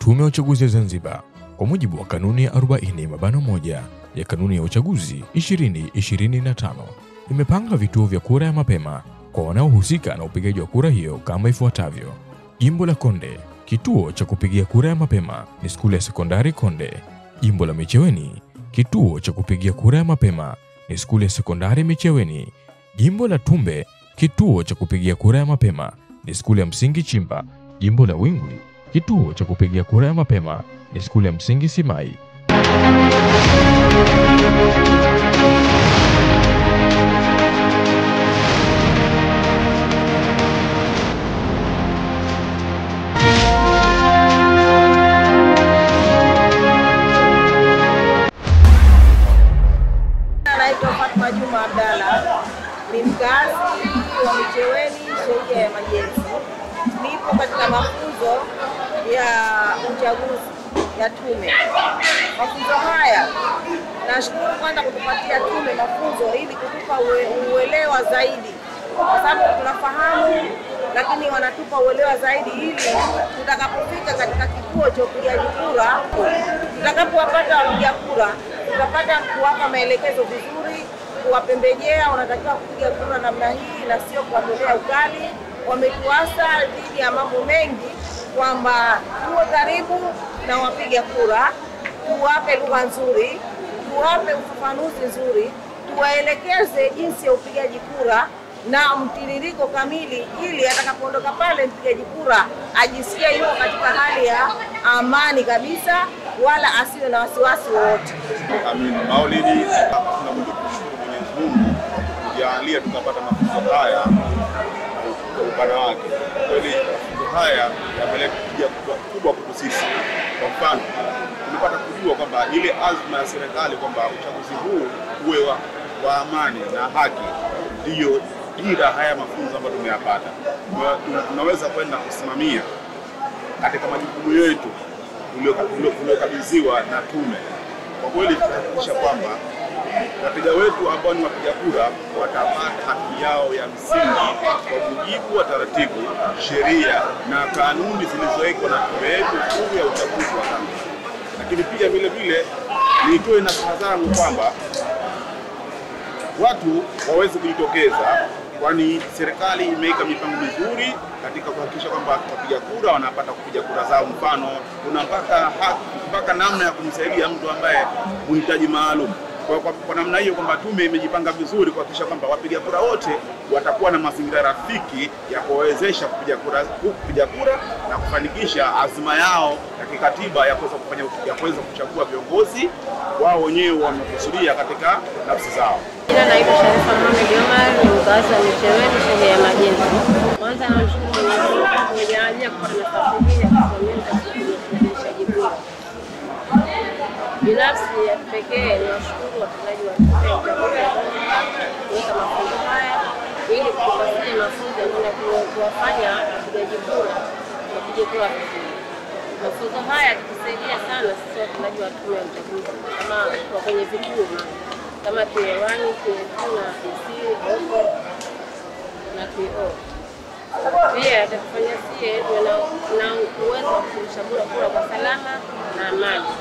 Tume ya Uchaguzi ya Zanzibar kwa mujibu wa kanuni ya 40(1) ya kanuni ya uchaguzi 2025 imepanga vituo vya kura ya mapema kwa wanaohusika na upigaji wa kura hiyo kama ifuatavyo. Jimbo la Konde, kituo cha kupigia kura ya mapema ni Skuli ya Sekondari Konde. Jimbo la Micheweni, kituo cha kupigia kura ya mapema ni Skuli ya Sekondari Micheweni. Jimbo la Tumbe, kituo cha kupigia kura ya mapema ni Skuli ya Msingi Chimba. Jimbo la Wingwi, kituo cha kupigia kura ya mapema ni Skuli ya Msingi Simai. Naitwa Fatma Juma Abdalla, ni mkazi wa Micheweni, shehia ya Majenzi. Nipo katika mafunzo ya uchaguzi ya tume. Mafunzo haya nashukuru kwanza kutupatia tume mafunzo ili kutupa uelewa zaidi, kwa sababu tunafahamu, lakini wanatupa uelewa zaidi ili tutakapofika katika kituo cha upigaji kura, tutakapowapata wapiga kura, tutapata kuwapa maelekezo vizuri, kuwapembejea wanatakiwa kupiga kura namna hii na sio kuwatolea ukali. Wametuasa dhidi ya mambo mengi kwamba tuwe karibu na wapiga kura, tuwape lugha nzuri, tuwape ufafanuzi nzuri, tuwaelekeze jinsi ya upigaji kura na mtiririko kamili, ili atakapoondoka pale mpigaji kura ajisikie yuko katika hali ya amani kabisa, wala asiwe na wasiwasi wowote. Amin. Maulidi, tunamshukuru Mwenyezi Mungu kujalia tukapata mafunzo haya kwa upana wake. Kweli mafunzo haya yameleta tija kubwa kwa sisi. Kwa mfano, tumepata kujua kwamba ile azma ya serikali kwamba uchaguzi huu uwe wa amani na haki, ndiyo dira haya mafunzo ambayo tumeyapata. Tunaweza kwenda kusimamia katika majukumu yetu tuliokabidhiwa na tume. Kwa kweli tutahakikisha kwamba wapiga wetu ambao ni wapiga kura watapata haki yao ya msingi kwa mujibu wa taratibu, sheria na kanuni zilizowekwa na tume yetu huru ya uchaguzi wa Zanzibar. Lakini pia vile vile nitoe nasaha zangu kwamba watu waweze kujitokeza, kwani serikali imeweka mipango mizuri katika kuhakikisha kwamba wapiga kura wanapata kupiga kura zao. Mfano, kuna mpaka namna ya kumsaidia mtu ambaye mhitaji maalum. Kwa namna hiyo kwamba tume imejipanga vizuri kuhakikisha kwamba wapiga kura wote watakuwa na mazingira rafiki ya kuwawezesha kupiga kura na kufanikisha azma yao ya kikatiba ya kuweza kuchagua viongozi wao wenyewe wamekusudia katika nafsi zao. Jina naitwa Sharifa Mohamed Omar, ni mkazi wa Micheweni, shehia ya Majenzi. Kwanza namshukuru Mwenyezi Mungu kwa kunijalia kupata nafasi hii ya kusimamia katika upigaji kura. Binafsi ya kipekee niwashukuru watendaji wa tume ya uchaguzi ya Zanzibar kuweka mafunzo haya ili kutupatia mafunzo ya kuwafanya wapigaji kura wapige kura vizuri. Mafunzo haya yatusaidia sana sisi watendaji wa tume ya uchaguzi kama kwa kwenye vituo kama PA1, PA2 na PC, OPO na PO. Pia atakufanya sie na uwezo wa kuchagua kura kwa salama na amani.